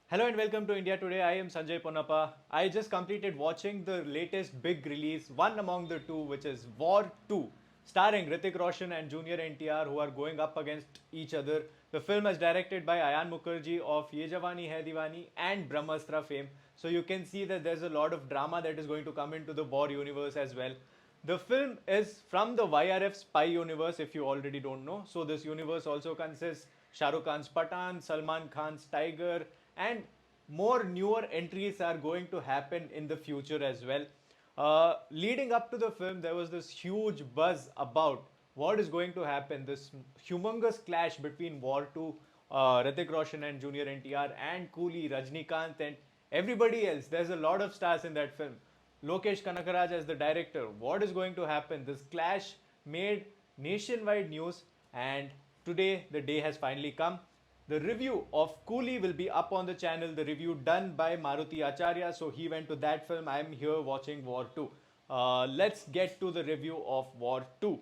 Hello and welcome to India Today. I am Sanjay Ponappa. I just completed watching the latest big release, one among the two, which is War 2, starring Hrithik Roshan and Junior NTR, who are going up against each other. The film is directed by Ayan Mukherjee of Ye Jawani Hai Diwani and Brahmastra fame. So you can see that there's a lot of drama that is going to come into the War universe as well. The film is from the YRF spy universe, if you already don't know. So this universe also consists Shah Rukh Khan's Pathan, Salman Khan's Tiger, and more newer entries are going to happen in the future as well. Leading up to the film, there was this huge buzz about what is going to happen. This humongous clash between War 2, Hrithik Roshan and Junior NTR, and Coolie, Rajnikant, and everybody else. There's a lot of stars in that film. Lokesh Kanakaraj as the director. What is going to happen? This clash made nationwide news, and today the day has finally come. The review of Coolie will be up on the channel. The review done by Maruti Acharya. So he went to that film. I am here watching War 2. Let's get to the review of War 2.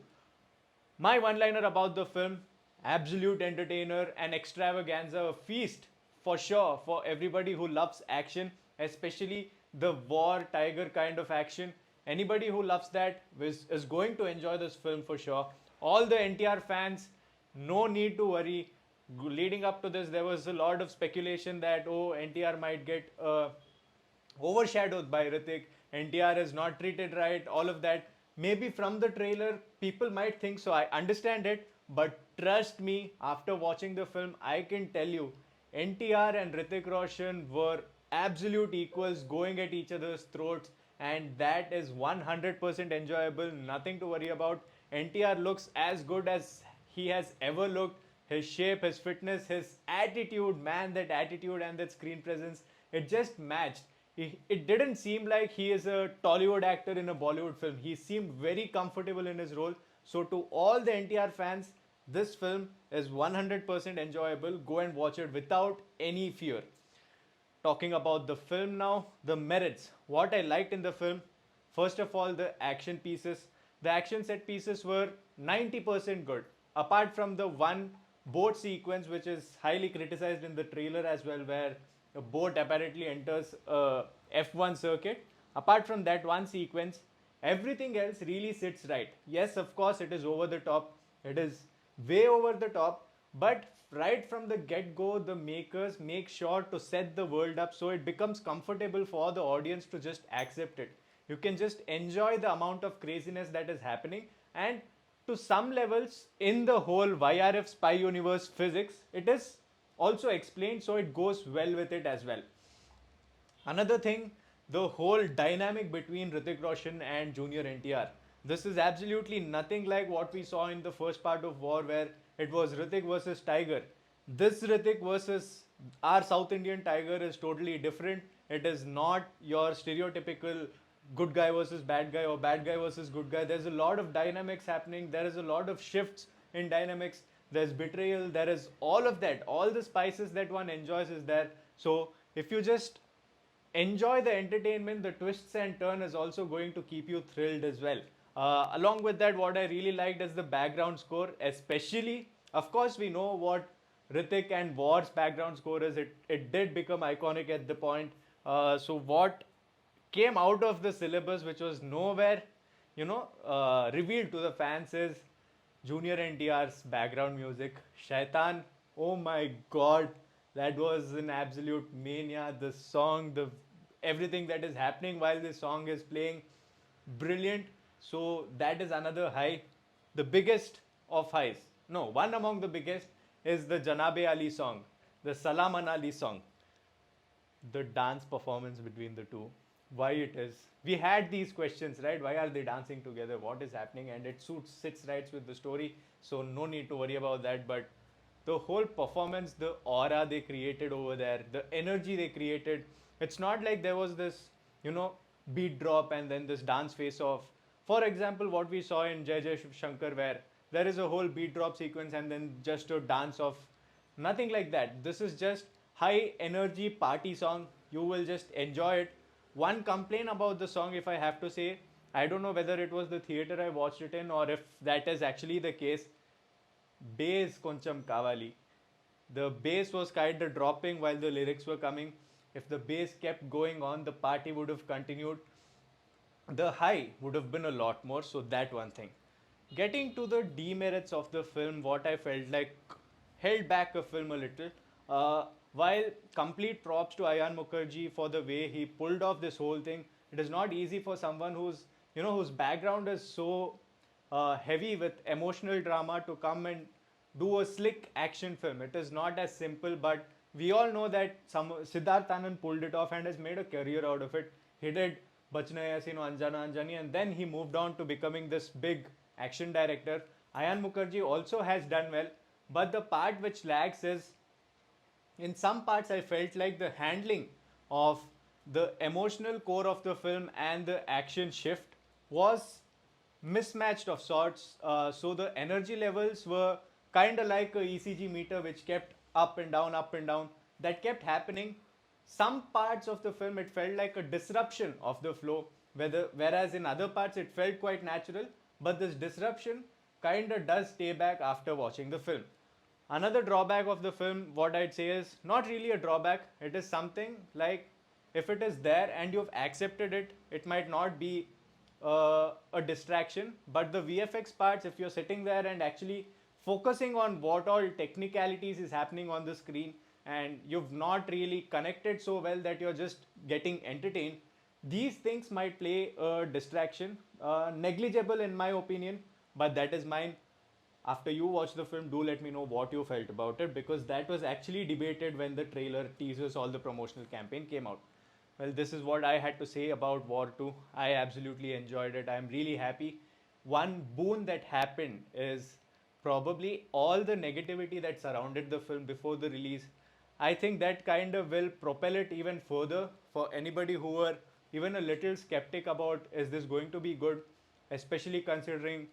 My one liner about the film: absolute entertainer, an extravaganza, a feast for sure for everybody who loves action, especially the war tiger kind of action. Anybody who loves that is going to enjoy this film for sure. All the NTR fans, no need to worry. Leading up to this, there was a lot of speculation that NTR might get overshadowed by Hrithik. NTR is not treated right, all of that. Maybe from the trailer, people might think so. I understand it, but trust me, after watching the film, I can tell you, NTR and Hrithik Roshan were absolute equals going at each other's throats, and that is 100% enjoyable. Nothing to worry about. NTR looks as good as he has ever looked. His shape, his fitness, his attitude, man, that attitude and that screen presence, it just matched. It didn't seem like he is a Tollywood actor in a Bollywood film. He seemed very comfortable in his role. So, to all the NTR fans, this film is 100% enjoyable. Go and watch it without any fear. Talking about the film now, the merits. What I liked in the film, first of all, the action pieces. The action set pieces were 90% good. Apart from the one boat sequence, which is highly criticized in the trailer as well, where a boat apparently enters a F1 circuit. Apart from that one sequence, everything else really sits right. Yes, of course, it is over the top. It is way over the top, but right from the get go, the makers make sure to set the world up so it becomes comfortable for the audience to just accept it. You can just enjoy the amount of craziness that is happening, and to some levels, in the whole YRF spy universe physics, it is also explained, so it goes well with it as well. Another thing, the whole dynamic between Hrithik Roshan and Junior NTR. This is absolutely nothing like what we saw in the first part of War, where it was Hrithik versus Tiger. This Hrithik versus our South Indian Tiger is totally different. It is not your stereotypical good guy versus bad guy or bad guy versus good guy. There's a lot of dynamics happening. There is a lot of shifts in dynamics. There's betrayal. There is all of that. All the spices that one enjoys is there. So if you just enjoy the entertainment, the twists and turn is also going to keep you thrilled as well. Along with that, what I really liked is the background score, especially, of course, we know what Hrithik and War's background score is. It did become iconic at the point. So what came out of the syllabus, which was nowhere, revealed to the fans, is Junior NTR's background music, Shaitan. Oh my God, that was an absolute mania. The song, the everything that is happening while this song is playing, brilliant. So that is another high. The biggest of highs, no, one among the biggest, is the Janabe Ali song, the Salaman Ali song. The dance performance between the two, why it is, we had these questions, right? Why are they dancing together, what is happening? And it sits right with the story, so no need to worry about that. But the whole performance, the aura they created over there, the energy they created, it's not like there was this, you know beat drop and then this dance face off. For example, what we saw in Jai Jai Shiv Shankar, where there is a whole beat drop sequence and then just a dance off. Nothing like that. This is just high energy party song. You will just enjoy it. One complaint about the song, if I have to say, I don't know whether it was the theater I watched it in or if that is actually the case. Bass koncham kavali. The bass was kind of dropping while the lyrics were coming. If the bass kept going on, the party would have continued. The high would have been a lot more. So that one thing. Getting to the demerits of the film, what I felt like held back a film a little. While complete props to Ayan Mukherjee for the way he pulled off this whole thing, it is not easy for someone whose background is so heavy with emotional drama to come and do a slick action film. It is not as simple, but we all know that Siddharth Anand pulled it off and has made a career out of it. He did Bachna Yasino Anjana Anjani, and then he moved on to becoming this big action director. Ayan Mukherjee also has done well, but the part which lags is in some parts I felt like the handling of the emotional core of the film and the action shift was mismatched of sorts. So the energy levels were kind of like a ECG meter which kept up and down. That kept happening. Some parts of the film it felt like a disruption of the flow, whereas in other parts it felt quite natural. But this disruption kind of does stay back after watching the film. Another drawback of the film, what I'd say is not really a drawback. It is something like if it is there and you've accepted it, it might not be a distraction. But the VFX parts, if you're sitting there and actually focusing on what all technicalities is happening on the screen and you've not really connected so well that you're just getting entertained, these things might play a distraction. Negligible in my opinion, but that is mine. After you watch the film, do let me know what you felt about it, because that was actually debated when the trailer, teasers, all the promotional campaign came out. Well, this is what I had to say about War 2. I absolutely enjoyed it. I'm really happy. One boon that happened is probably all the negativity that surrounded the film before the release. I think that kind of will propel it even further for anybody who were even a little skeptic about is this going to be good, especially considering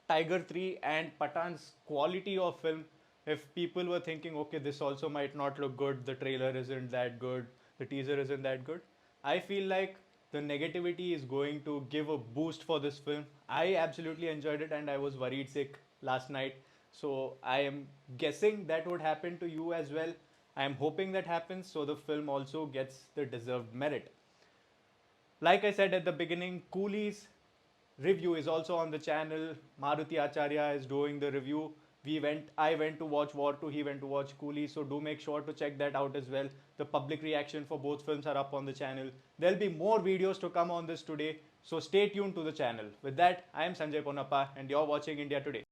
Tiger 3 and Pathan's quality of film. If people were thinking, okay, this also might not look good, the trailer isn't that good, the teaser isn't that good, I feel like the negativity is going to give a boost for this film. I absolutely enjoyed it and I was worried sick last night. So I am guessing that would happen to you as well. I am hoping that happens so the film also gets the deserved merit. Like I said at the beginning, Coolies review is also on the channel. Maruti Acharya is doing the review. I went to watch War 2, he went to watch Coolies, so do make sure to check that out as well. The public reaction for both films are up on the channel. There'll be more videos to come on this today, so stay tuned to the channel. With that, I am Sanjay Ponappa and you're watching India Today.